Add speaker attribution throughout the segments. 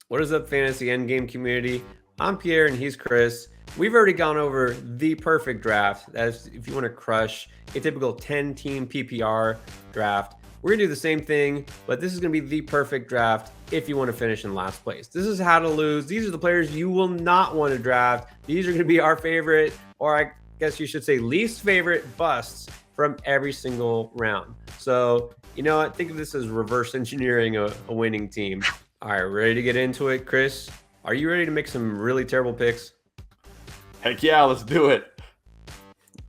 Speaker 1: What is up, fantasy endgame community? I'm Pierre and he's Chris. We've already gone over the perfect draft. That's if you want to crush a typical 10 team PPR draft. We're going to do the same thing, but this is going to be the perfect draft if you want to finish in last place. This is how to lose. These are the players you will not want to draft. These are going to be our favorite, or I guess you should say least favorite busts from every single round. So, you know what? Think of this as reverse engineering a winning team. All right, ready to get into it, Chris? Are you ready to make some really terrible picks?
Speaker 2: Heck yeah, let's do it.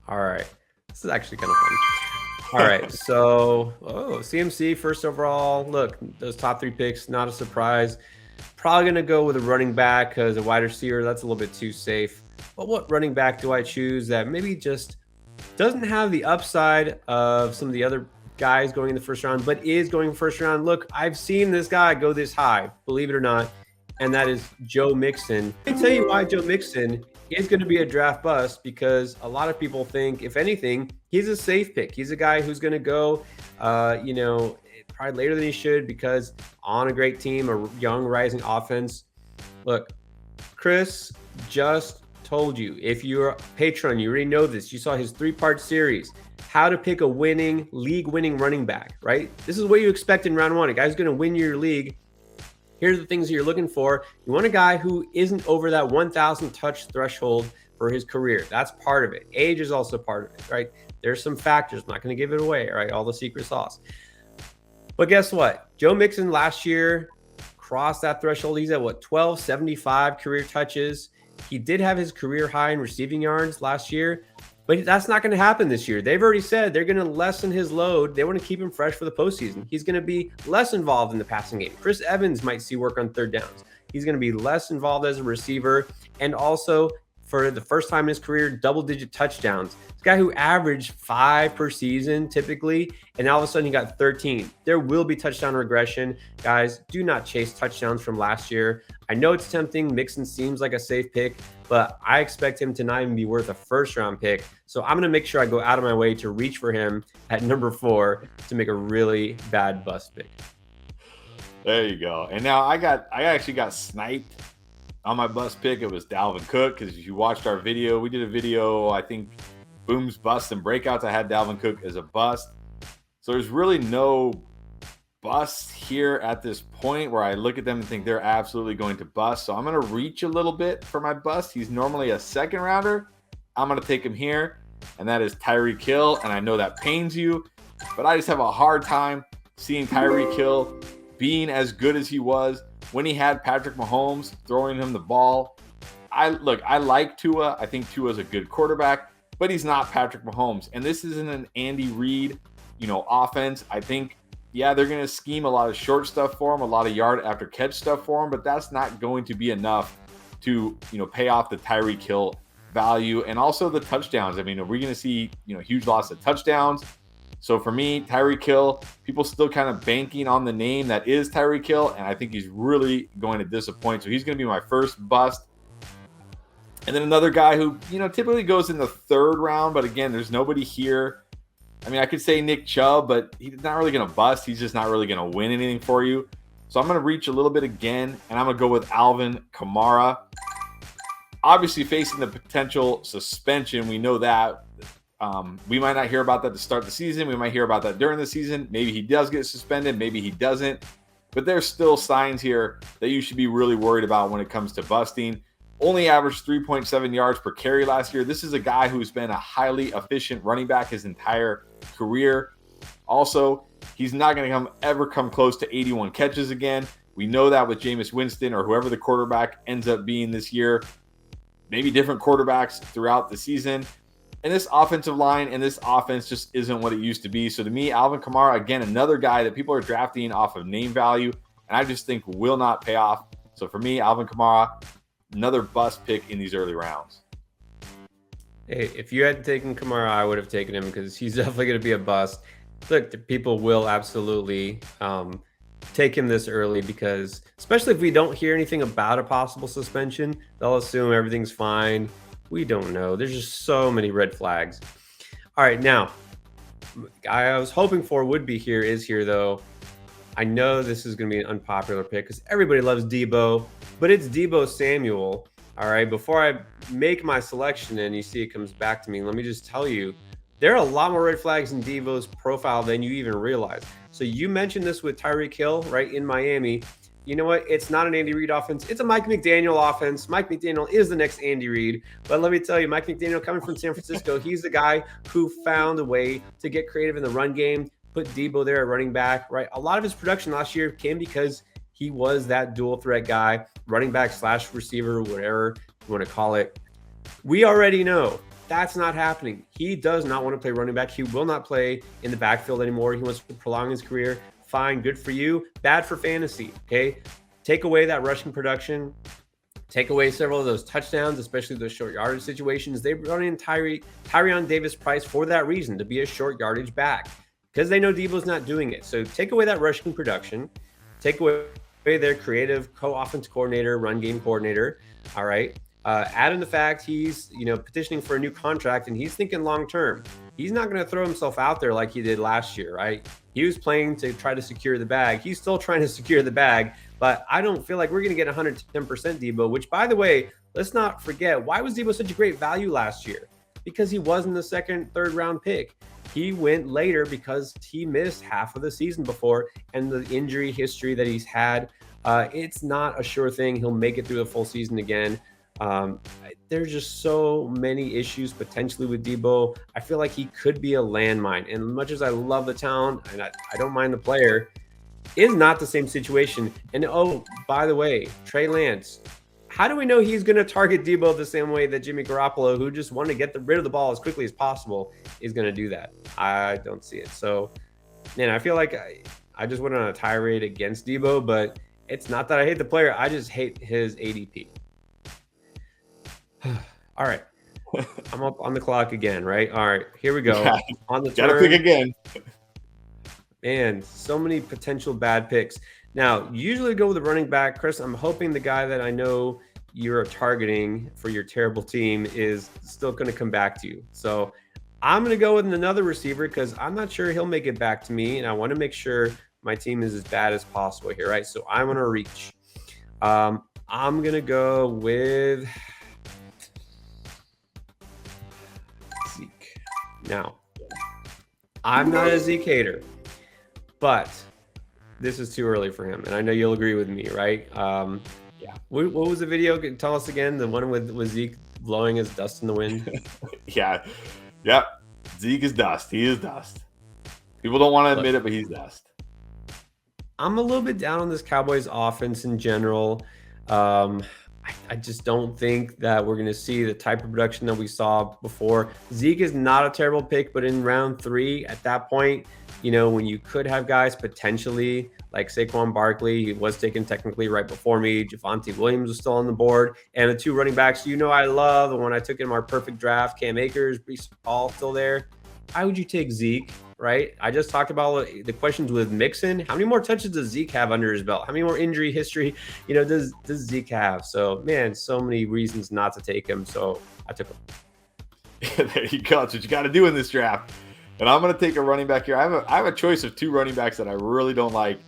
Speaker 1: All right, this is actually kind of fun. All right, so CMC first overall. Look, those top three picks, not a surprise. Probably gonna go with a running back because a wide receiver that's a little bit too safe. But what running back do I choose that maybe just doesn't have the upside of some of the other guys going in the first round, but is going first round? Look, I've seen this guy go this high, believe it or not, and that is Joe Mixon. Let me tell you why Joe Mixon is going to be a draft bust, because a lot of people think, if anything, he's a safe pick. He's a guy who's going to go, probably later than he should, because on a great team, a young rising offense. Look, Chris just told you, if you're a patron, you already know this. You saw his 3-part series, how to pick a winning, league-winning running back, right? This is what you expect in round one. A guy's going to win your league. Here's the things that you're looking for. You want a guy who isn't over that 1,000 touch threshold for his career. That's part of it. Age is also part of it, right? There's some factors. I'm not going to give it away, right? All the secret sauce. But guess what? Joe Mixon last year crossed that threshold. He's at 1,275 career touches. He did have his career high in receiving yards last year, but that's not going to happen this year. They've already said they're going to lessen his load. They want to keep him fresh for the postseason. He's going to be less involved in the passing game. Chris Evans might see work on third downs. He's going to be less involved as a receiver, and also for the first time in his career, double-digit touchdowns. This guy who averaged 5 per season typically, and all of a sudden he got 13. There will be touchdown regression. Guys, do not chase touchdowns from last year. I know it's tempting. Mixon seems like a safe pick, but I expect him to not even be worth a first-round pick. So I'm going to make sure I go out of my way to reach for him at number 4 to make a really bad bust pick.
Speaker 2: There you go. And now I actually got sniped on my bust pick. It was Dalvin Cook, because if you watched our video, we did a video, I think, Booms, Busts, and Breakouts. I had Dalvin Cook as a bust. So there's really no bust here at this point where I look at them and think they're absolutely going to bust. So I'm going to reach a little bit for my bust. He's normally a second rounder. I'm going to take him here, and that is Tyreek Hill. And I know that pains you, but I just have a hard time seeing Tyreek Hill being as good as he was when he had Patrick Mahomes throwing him the ball. I like Tua. I think Tua is a good quarterback, but he's not Patrick Mahomes. And this isn't an Andy Reid, offense. I think, yeah, they're going to scheme a lot of short stuff for him, a lot of yard after catch stuff for him, but that's not going to be enough to, pay off the Tyreek Hill value and also the touchdowns. I mean, are we going to see, huge loss of touchdowns? So for me, Tyreek Hill, people still kind of banking on the name that is Tyreek Hill, and I think he's really going to disappoint. So he's going to be my first bust. And then another guy who, typically goes in the third round, but again, there's nobody here. I mean, I could say Nick Chubb, but he's not really going to bust. He's just not really going to win anything for you. So I'm going to reach a little bit again, and I'm going to go with Alvin Kamara. Obviously, facing the potential suspension, we know that. We might not hear about that to start the season. We might hear about that during the season. Maybe he does get suspended. Maybe he doesn't. But there's still signs here that you should be really worried about when it comes to busting. Only averaged 3.7 yards per carry last year. This is a guy who's been a highly efficient running back his entire career. Also, he's not going to ever come close to 81 catches again. We know that with Jameis Winston or whoever the quarterback ends up being this year. Maybe different quarterbacks throughout the season. And this offensive line and this offense just isn't what it used to be. So to me, Alvin Kamara, again, another guy that people are drafting off of name value, and I just think will not pay off. So for me, Alvin Kamara, another bust pick in these early rounds.
Speaker 1: Hey, if you had taken Kamara, I would have taken him because he's definitely going to be a bust. Look, the people will absolutely take him this early, because especially if we don't hear anything about a possible suspension, they'll assume everything's fine. We don't know. There's just so many red flags. All right, now, guy I was hoping for would be here is here, though. I know this is going to be an unpopular pick because everybody loves Debo, but it's Debo Samuel. All right. Before I make my selection and you see it comes back to me, let me just tell you there are a lot more red flags in Debo's profile than you even realize. So you mentioned this with Tyreek Hill, right, in Miami. You know what? It's not an Andy Reid offense. It's a Mike McDaniel offense. Mike McDaniel is the next Andy Reid. But let me tell you, Mike McDaniel coming from San Francisco, he's the guy who found a way to get creative in the run game, put Debo there at running back, right? A lot of his production last year came because he was that dual threat guy, running back / receiver, whatever you want to call it. We already know that's not happening. He does not want to play running back. He will not play in the backfield anymore. He wants to prolong his career. Fine, good for you. Bad for fantasy, okay? Take away that rushing production. Take away several of those touchdowns, especially those short yardage situations. They brought in Tyrion Davis-Price for that reason, to be a short yardage back, because they know Debo's not doing it. So take away that rushing production. Take away their creative co-offense coordinator, run game coordinator, all right? Add in the fact he's, petitioning for a new contract and he's thinking long term. He's not going to throw himself out there like he did last year, right? He was playing to try to secure the bag. He's still trying to secure the bag, but I don't feel like we're going to get 110% Debo, which, by the way, let's not forget, why was Debo such a great value last year? Because he wasn't the second, third round pick. He went later because he missed half of the season before, and the injury history that he's had, it's not a sure thing he'll make it through the full season again. There's just so many issues potentially with Debo. I feel like he could be a landmine. And as much as I love the talent and I don't mind the player, is not the same situation. And oh, by the way, Trey Lance, how do we know he's going to target Debo the same way that Jimmy Garoppolo, who just wanted to get rid of the ball as quickly as possible, is going to do that? I don't see it. So, man, I feel like I just went on a tirade against Debo, but it's not that I hate the player. I just hate his ADP. All right. I'm up on the clock again, right? All right, here we go.
Speaker 2: Yeah.
Speaker 1: On the
Speaker 2: Gotta pick again.
Speaker 1: Man, so many potential bad picks. Now, usually go with a running back. Chris, I'm hoping the guy that I know you're targeting for your terrible team is still going to come back to you. So I'm going to go with another receiver because I'm not sure he'll make it back to me, and I want to make sure my team is as bad as possible here, right? So I'm going to reach. I'm going to go with Zeke. Now, I'm not a Zeke hater, but this is too early for him, and I know you'll agree with me, right? Yeah. What was the video? Tell us again. The one with Zeke blowing his dust in the wind.
Speaker 2: Yeah. Yep. Zeke is dust. He is dust. People don't want to admit it, but he's dust.
Speaker 1: I'm a little bit down on this Cowboys offense in general. I just don't think that we're going to see the type of production that we saw before. Zeke is not a terrible pick, but in round 3, at that point, when you could have guys potentially like Saquon Barkley, he was taken technically right before me. Javonte Williams was still on the board. And the 2 running backs, I love, the one I took in our perfect draft, Cam Akers, Breece Hall still there. Why would you take Zeke, right? I just talked about the questions with Mixon. How many more touches does Zeke have under his belt? How many more injury history, does Zeke have? So, man, so many reasons not to take him. So I took him.
Speaker 2: There you go. That's what you got to do in this draft. And I'm going to take a running back here. I have a choice of 2 running backs that I really don't like,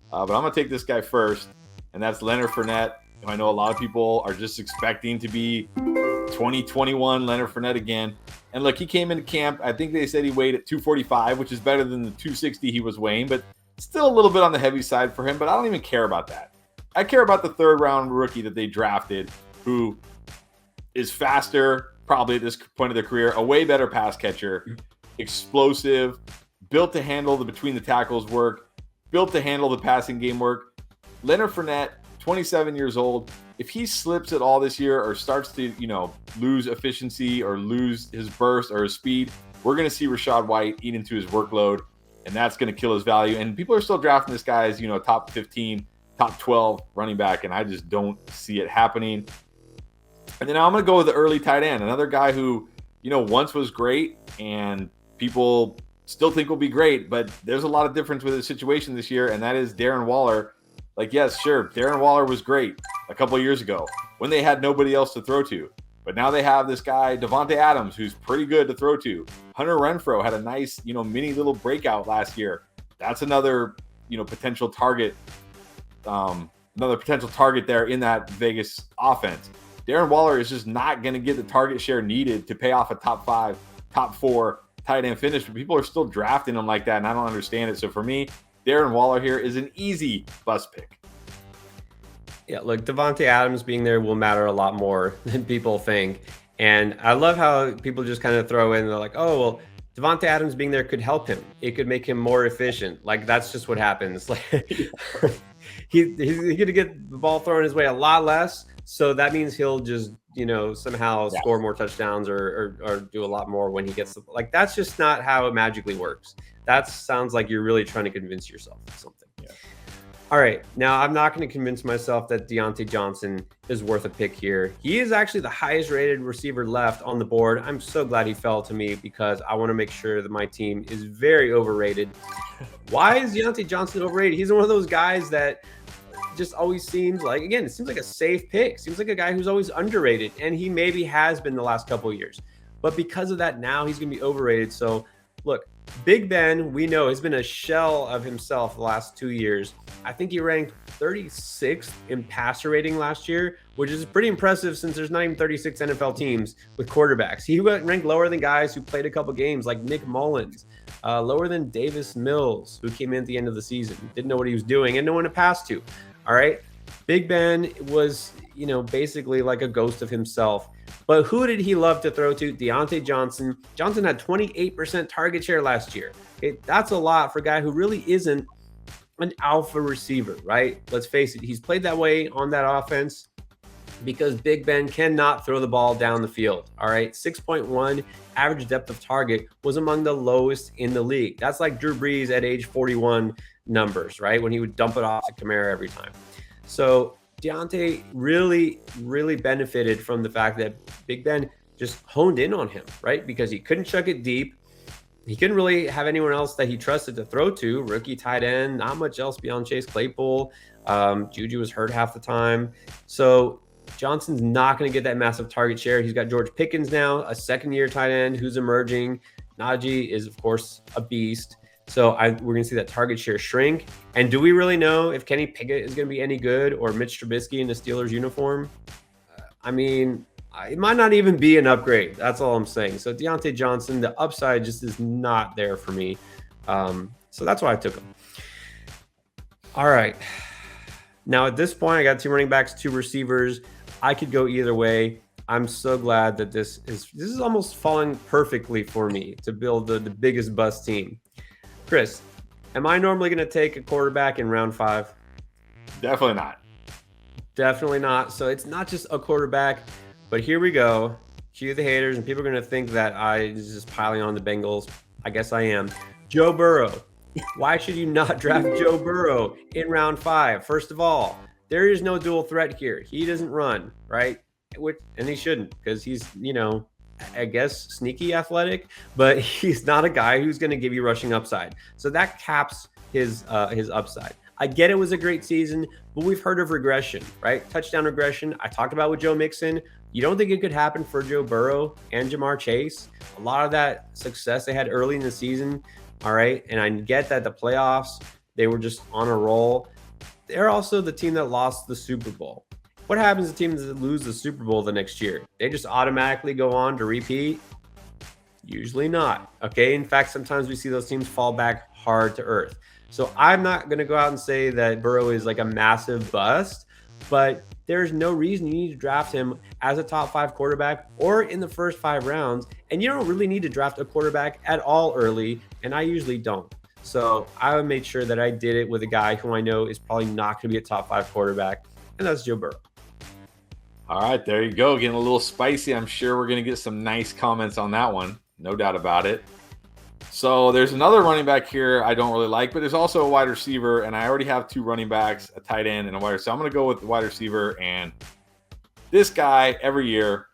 Speaker 2: but I'm going to take this guy first, and that's Leonard Fournette. I know a lot of people are just expecting to be 2021 Leonard Fournette again. And look, he came into camp. I think they said he weighed at 245, which is better than the 260 he was weighing, but still a little bit on the heavy side for him. But I don't even care about that. I care about the 3rd round rookie that they drafted, who is faster, probably at this point of their career, a way better pass catcher, explosive, built to handle the between the tackles work, built to handle the passing game work. Leonard Fournette, 27 years old. If he slips at all this year or starts to, lose efficiency or lose his burst or his speed, we're going to see Rachaad White eat into his workload, and that's going to kill his value. And people are still drafting this guy as, top 15, top 12 running back, and I just don't see it happening. And then I'm going to go with the early tight end, another guy who, once was great and people still think will be great, but there's a lot of difference with his situation this year, and that is Darren Waller. Like, yes, sure, Darren Waller was great a couple of years ago when they had nobody else to throw to. But now they have this guy, Devontae Adams, who's pretty good to throw to. Hunter Renfrow had a nice, mini little breakout last year. That's another potential target, another potential target there in that Vegas offense. Darren Waller is just not going to get the target share needed to pay off a top 5, top 4 tight end finish, but people are still drafting him like that, and I don't understand it. So for me, Darren Waller here is an easy bust pick.
Speaker 1: Yeah, look, Devontae Adams being there will matter a lot more than people think. And I love how people just kind of throw in, they're like, oh, well, Devontae Adams being there could help him. It could make him more efficient. Like, that's just what happens. Like, he's going to get the ball thrown his way a lot less. So that means he'll just, somehow score more touchdowns or do a lot more when he gets the, like, that's just not how it magically works. That sounds like you're really trying to convince yourself of something. Yeah. All right. Now, I'm not going to convince myself that Diontae Johnson is worth a pick here. He is actually the highest rated receiver left on the board. I'm so glad he fell to me because I want to make sure that my team is very overrated. Why is Diontae Johnson overrated? He's one of those guys that just always seems like, again, it seems like a safe pick. Seems like a guy who's always underrated, and he maybe has been the last couple of years. But because of that, now he's going to be overrated. So, look, Big Ben, we know, has been a shell of himself the last 2 years. I think he ranked 36th in passer rating last year, which is pretty impressive since there's not even 36 NFL teams with quarterbacks. He ranked lower than guys who played a couple games like Nick Mullins, lower than Davis Mills, who came in at the end of the season, didn't know what he was doing, and no one to pass to. All right. Big Ben was, basically like a ghost of himself. But who did he love to throw to? Diontae Johnson. Johnson had 28% target share last year. Okay, that's a lot for a guy who really isn't an alpha receiver, right? Let's face it. He's played that way on that offense because Big Ben cannot throw the ball down the field. All right. 6.1 average depth of target was among the lowest in the league. That's like Drew Brees at age 41 numbers, right? When he would dump it off to Kamara every time. So Diontae really, really benefited from the fact that Big Ben just honed in on him, right? Because he couldn't chuck it deep. He couldn't really have anyone else that he trusted to throw to. Rookie tight end, not much else beyond Chase Claypool. Juju was hurt half the time. So Johnson's not going to get that massive target share. He's got George Pickens now, a second-year tight end who's emerging. Najee is, of course, a beast. So we're going to see that target share shrink. And do we really know if Kenny Pickett is going to be any good or Mitch Trubisky in the Steelers uniform? I mean, it might not even be an upgrade. That's all I'm saying. So Diontae Johnson, the upside just is not there for me. So that's why I took him. All right. Now at this point, I got 2 running backs, 2 receivers. I could go either way. I'm so glad that this is almost falling perfectly for me to build the biggest bust team. Chris, am I normally going to take a quarterback in round 5?
Speaker 2: Definitely not.
Speaker 1: Definitely not. So it's not just a quarterback, but here we go. Cue the haters, and people are going to think that I was just piling on the Bengals. I guess I am. Joe Burrow. Why should you not draft Joe Burrow in round 5? First of all, there is no dual threat here. He doesn't run, right? And he shouldn't because he's, I guess, sneaky athletic, but he's not a guy who's going to give you rushing upside. So that caps his upside. I get it was a great season, but we've heard of regression, right? Touchdown regression. I talked about with Joe Mixon. You don't think it could happen for Joe Burrow and Jamar Chase? A lot of that success they had early in the season, all right? And I get that the playoffs, they were just on a roll. They're also the team that lost the Super Bowl. What happens to teams that lose the Super Bowl the next year? They just automatically go on to repeat? Usually not. Okay. In fact, sometimes we see those teams fall back hard to earth. So I'm not going to go out and say that Burrow is like a massive bust, but there's no reason you need to draft him as a top 5 quarterback or in the first 5 rounds. And you don't really need to draft a quarterback at all early. And I usually don't. So I made sure that I did it with a guy who I know is probably not going to be a top 5 quarterback. And that's Joe Burrow.
Speaker 2: All right, there you go. Getting a little spicy. I'm sure we're going to get some nice comments on that one. No doubt about it. So there's another running back here I don't really like, but there's also a wide receiver, and I already have 2 running backs, a tight end, and a wide receiver. So I'm going to go with the wide receiver, and this guy, every year,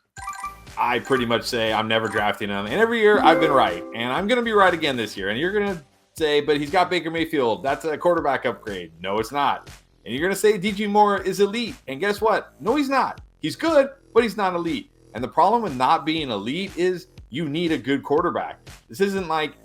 Speaker 2: I pretty much say I'm never drafting him. And every year, I've been right, and I'm going to be right again this year. And you're going to say, but he's got Baker Mayfield. That's a quarterback upgrade. No, it's not. And you're going to say DJ Moore is elite. And guess what? No, he's not. He's good, but he's not elite. And the problem with not being elite is you need a good quarterback. This isn't like,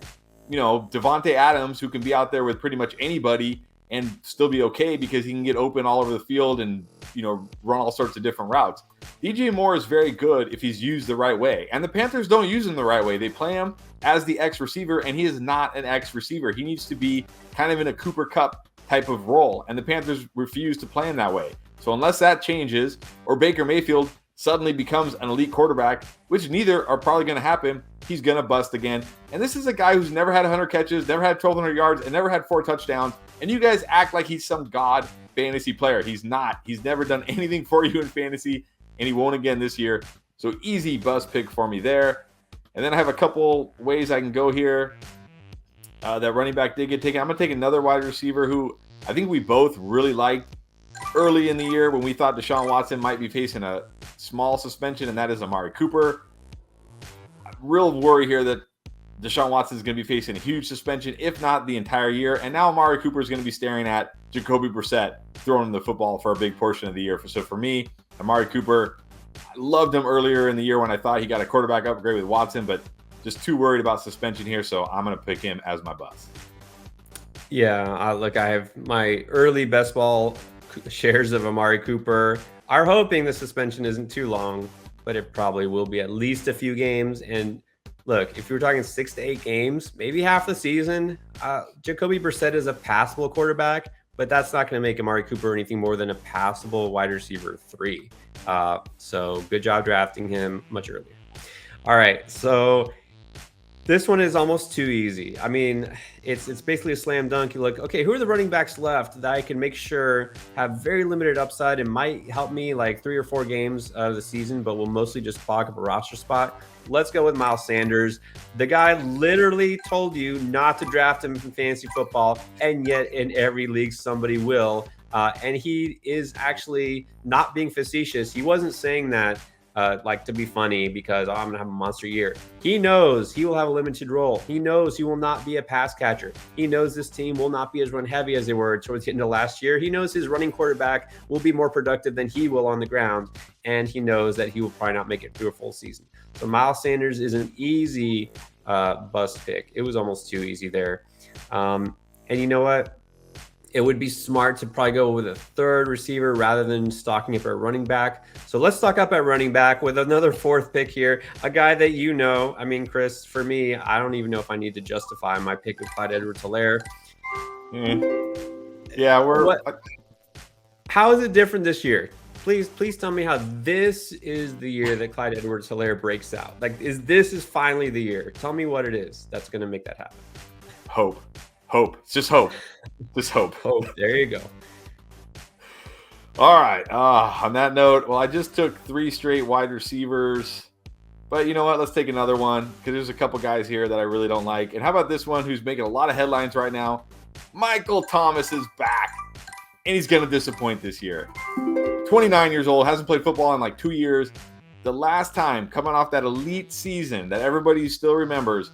Speaker 2: Devontae Adams, who can be out there with pretty much anybody and still be okay because he can get open all over the field and, you know, run all sorts of different routes. DJ Moore is very good if he's used the right way. And the Panthers don't use him the right way. They play him as the X receiver, and he is not an X receiver. He needs to be kind of in a Cooper Kupp type of role, and the Panthers refuse to play him that way. So unless that changes, or Baker Mayfield suddenly becomes an elite quarterback, which neither are probably going to happen, he's going to bust again. And this is a guy who's never had 100 catches, never had 1,200 yards, and never had 4 touchdowns. And you guys act like he's some god fantasy player. He's not. He's never done anything for you in fantasy, and he won't again this year. So easy bust pick for me there. And then I have a couple ways I can go here. That running back did get taken. I'm going to take another wide receiver who I think we both really liked early in the year when we thought Deshaun Watson might be facing a small suspension, and that is Amari Cooper. Real worry here that Deshaun Watson is going to be facing a huge suspension, if not the entire year. And now Amari Cooper is going to be staring at Jacoby Brissett throwing the football for a big portion of the year. So for me, Amari Cooper, I loved him earlier in the year when I thought he got a quarterback upgrade with Watson, but just too worried about suspension here, so I'm going to pick him as my bust.
Speaker 1: Yeah, look, I have my early best ball shares of Amari Cooper. Are hoping the suspension isn't too long, but it probably will be at least a few games. And look, if you're talking 6 to 8 games, maybe half the season, Jacoby Brissett is a passable quarterback, but that's not going to make Amari Cooper anything more than a passable wide receiver 3. So good job drafting him much earlier. All right, so this one is almost too easy. I mean, it's basically a slam dunk. You look, okay, who are the running backs left that I can make sure have very limited upside and might help me like 3 or 4 games of the season, but will mostly just clog up a roster spot? Let's go with Miles Sanders. The guy literally told you not to draft him in fantasy football, and yet in every league somebody will. And he is actually not being facetious. He wasn't saying that like to be funny because I'm gonna have a monster year. He knows he will have a limited role. He knows he will not be a pass catcher. He knows this team will not be as run heavy as they were towards the end of last year. He knows his running quarterback will be more productive than he will on the ground, and he knows that he will probably not make it through a full season. So Miles Sanders is an easy bust pick. It was almost too easy there. And you know what? It would be smart to probably go with a third receiver rather than stocking up at running back. So let's stock up at running back with another 4th pick here. A guy that you know, I mean, Chris, for me, I don't even know if I need to justify my pick with Clyde Edwards-Helaire.
Speaker 2: Yeah,
Speaker 1: how is it different this year? Please tell me how this is the year that Clyde Edwards-Helaire breaks out. Like, this is finally the year. Tell me what it is that's going to make that happen.
Speaker 2: Hope. It's just hope. Just hope.
Speaker 1: There you go.
Speaker 2: All right. On that note, well, I just took 3 straight wide receivers. But you know what? Let's take another one because there's a couple guys here that I really don't like. And how about this one who's making a lot of headlines right now? Michael Thomas is back, and he's going to disappoint this year. 29 years old, hasn't played football in like 2 years. The last time coming off that elite season that everybody still remembers,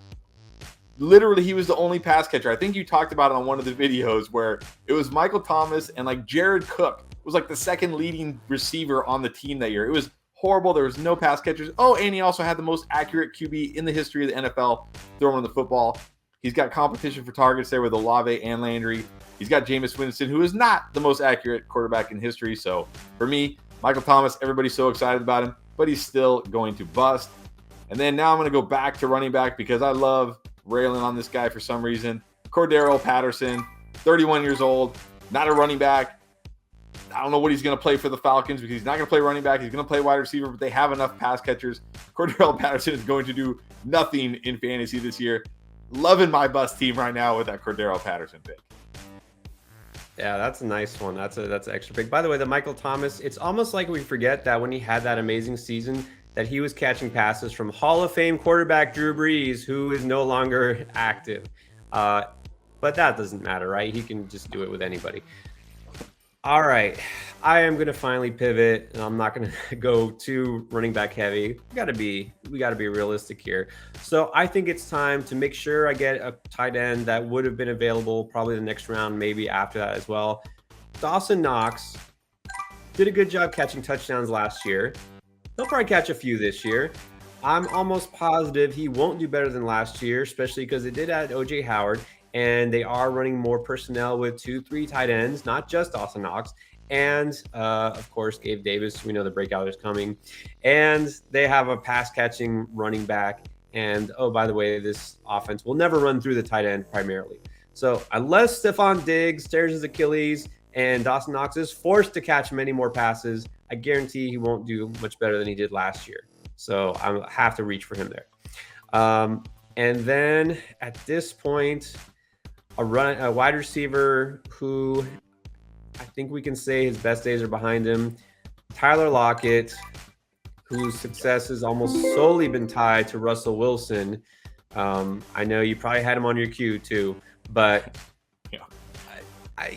Speaker 2: literally, he was the only pass catcher. I think you talked about it on one of the videos where it was Michael Thomas and like Jared Cook was like the second leading receiver on the team that year. It was horrible. There was no pass catchers. Oh, and he also had the most accurate QB in the history of the NFL throwing the football. He's got competition for targets there with Olave and Landry. He's got Jameis Winston, who is not the most accurate quarterback in history. So for me, Michael Thomas, everybody's so excited about him, but he's still going to bust. And then now I'm going to go back to running back because I love railing on this guy for some reason. Cordero Patterson, 31 years old, not a running back. I don't know what he's going to play for the Falcons because he's not going to play running back. He's going to play wide receiver, but they have enough pass catchers. Cordero Patterson is going to do nothing in fantasy this year. Loving my bust team right now with that Cordero Patterson pick.
Speaker 1: Yeah, that's a nice one. That's an extra pick. By the way, the Michael Thomas, it's almost like we forget that when he had that amazing season that he was catching passes from Hall of Fame quarterback Drew Brees, who is no longer active. But that doesn't matter, right? He can just do it with anybody. All right, I am going to finally pivot, and I'm not going to go too running back heavy. We got to be realistic here. So I think it's time to make sure I get a tight end that would have been available probably the next round, maybe after that as well. Dawson Knox did a good job catching touchdowns last year. He'll probably catch a few this year. I'm almost positive he won't do better than last year, especially because it did add OJ Howard. and they are running more personnel with 2-3 tight ends, not just Dawson Knox. And of course, Gabe Davis. We know the breakout is coming. And they have a pass catching running back. And oh, by the way, this offense will never run through the tight end primarily. So unless Stephon Diggs tears his Achilles and Dawson Knox is forced to catch many more passes, I guarantee he won't do much better than he did last year. So I have to reach for him there. And then at this point, a wide receiver who I think we can say his best days are behind him, Tyler Lockett, whose success has almost solely been tied to Russell Wilson. I know you probably had him on your queue too, but
Speaker 2: Yeah.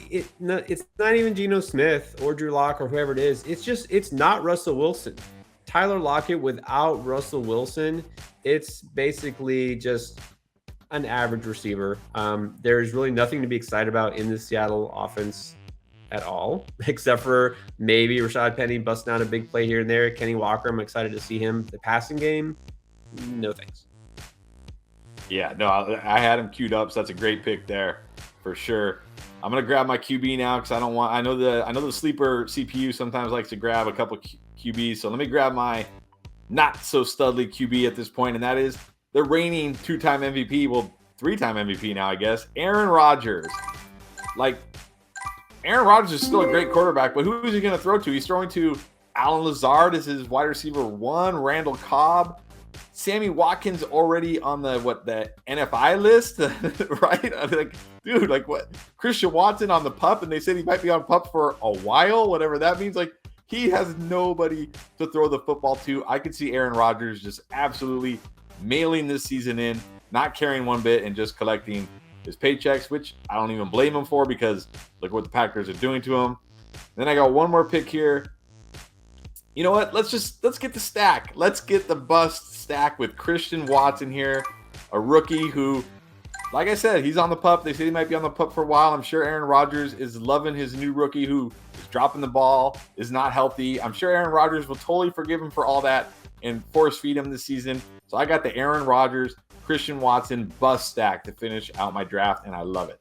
Speaker 1: It's not even Geno Smith or Drew Lock or whoever it is. It's not Russell Wilson. Tyler Lockett without Russell Wilson, it's basically just an average receiver. There's really nothing to be excited about in the Seattle offense at all, except for maybe Rashad Penny busting out a big play here and there. Kenny Walker, I'm excited to see him. The passing game, no thanks.
Speaker 2: Yeah, no, I had him queued up, so that's a great pick there for sure. I'm gonna grab my QB now because I know the sleeper CPU sometimes likes to grab a couple QBs. So let me grab my not so studly QB at this point, and that is the reigning 2-time MVP, well, 3-time MVP now, I guess, Aaron Rodgers. Like, Aaron Rodgers is still a great quarterback, but who is he going to throw to? He's throwing to Allen Lazard as his wide receiver 1, Randall Cobb, Sammy Watkins already on the NFI list, right? Like, dude, like what? Christian Watson on the PUP, and they said he might be on PUP for a while, whatever that means. Like, he has nobody to throw the football to. I could see Aaron Rodgers just absolutely mailing this season in, not caring one bit, and just collecting his paychecks, which I don't even blame him for because look what the Packers are doing to him. Then I got one more pick here. You know what? Let's get the stack. Let's get the bust stack with Christian Watson here, a rookie who, like I said, he's on the PUP. They say he might be on the PUP for a while. I'm sure Aaron Rodgers is loving his new rookie who is dropping the ball, is not healthy. I'm sure Aaron Rodgers will totally forgive him for all that and force feed him this season. So I got the Aaron Rodgers, Christian Watson bust stack to finish out my draft, and I love it.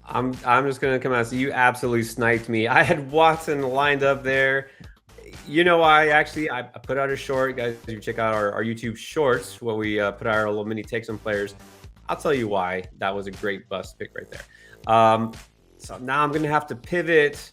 Speaker 1: I'm just gonna come out and say you absolutely sniped me. I had Watson lined up there. You know, I put out a short. Guys, if you check out our YouTube shorts where we put our little mini takes on players, I'll tell you why that was a great bust pick right there. So now I'm gonna have to pivot.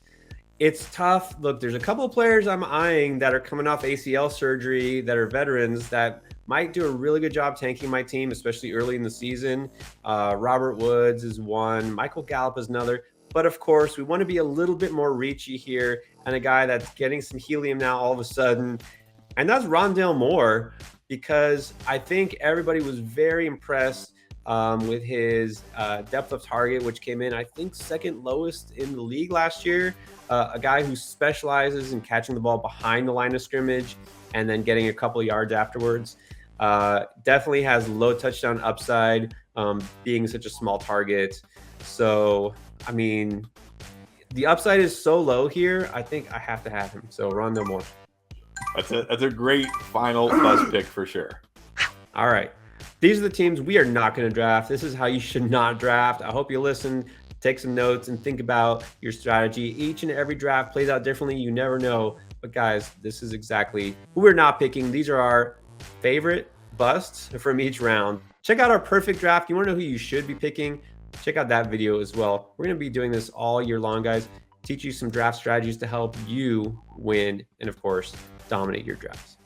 Speaker 1: It's tough. Look, there's a couple of players I'm eyeing that are coming off ACL surgery that are veterans that might do a really good job tanking my team, especially early in the season. Robert Woods is one. Michael Gallup is another. But of course, we want to be a little bit more reachy here, and a guy that's getting some helium now all of a sudden, and that's Rondale Moore, because I think everybody was very impressed with his depth of target, which came in, I think, second lowest in the league last year. A guy who specializes in catching the ball behind the line of scrimmage and then getting a couple of yards afterwards. Definitely has low touchdown upside, being such a small target. So, I mean, the upside is so low here. I think I have to have him. So, Rondale Moore.
Speaker 2: That's a great final bust pick for sure.
Speaker 1: All right. These are the teams we are not going to draft. This is how you should not draft. I hope you listen, take some notes, and think about your strategy. Each and every draft plays out differently. You never know. But guys, this is exactly who we're not picking. These are our favorite busts from each round. Check out our perfect draft. You want to know who you should be picking? Check out that video as well. We're going to be doing this all year long, guys. Teach you some draft strategies to help you win and, of course, dominate your drafts.